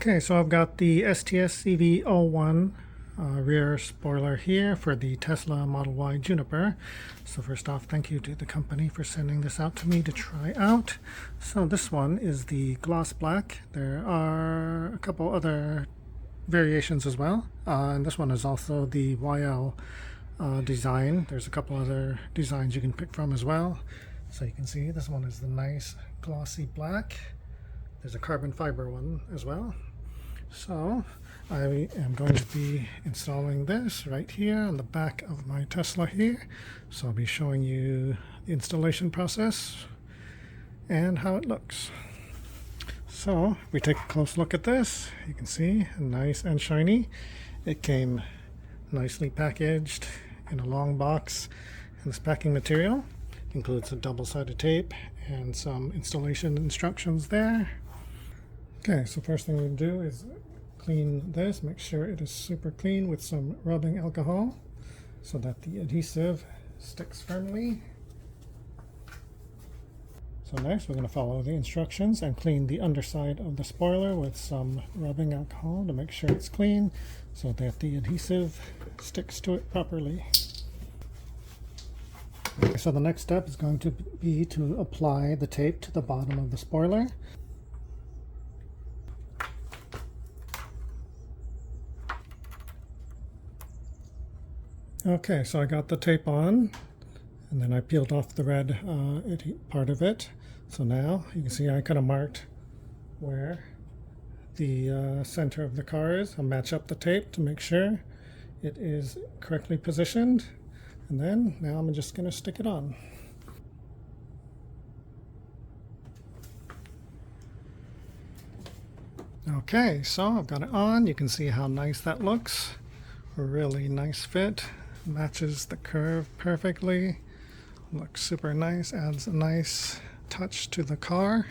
Okay, so I've got the STS-CV01 rear spoiler here for the Tesla Model Y Juniper. So first off, thank you to the company for sending this out to me to try out. So this one is the gloss black. There are a couple other variations as well, and this one is also the YL design. There's a couple other designs you can pick from as well. So you can see this one is the nice glossy black. There's a carbon fiber one as well. So I am going to be installing this right here on the back of my Tesla here. So I'll be showing you the installation process and how it looks. So if we take a close look at this, you can see nice and shiny. It came nicely packaged in a long box, and this packing material includes a double-sided tape and some installation instructions there. Okay, so first thing we do is clean this, make sure it is super clean with some rubbing alcohol so that the adhesive sticks firmly. So next we're going to follow the instructions and clean the underside of the spoiler with some rubbing alcohol to make sure it's clean so that the adhesive sticks to it properly. Okay, so the next step is going to be to apply the tape to the bottom of the spoiler. Okay, so I got the tape on, and then I peeled off the red part of it. So now you can see I kind of marked where the center of the car is. I'll match up the tape to make sure it is correctly positioned. And then now I'm just going to stick it on. Okay, so I've got it on. You can see how nice that looks. A really nice fit. Matches the curve perfectly. Looks super nice. Adds a nice touch to the car.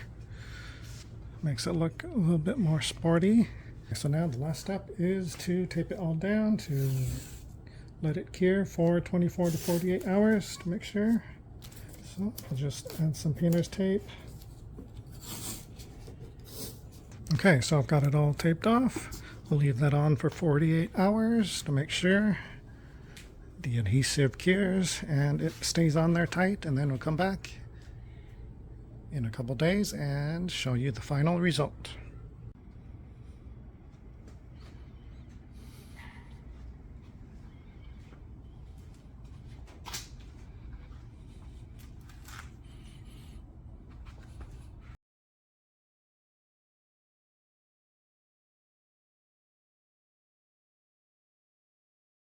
Makes it look a little bit more sporty. So now the last step is to tape it all down to let it cure for 24 to 48 hours to make sure. So I'll just add some painter's tape. Okay, so I've got it all taped off. We'll leave that on for 48 hours to make sure the adhesive cures and it stays on there tight, and then we'll come back in a couple days and show you the final result.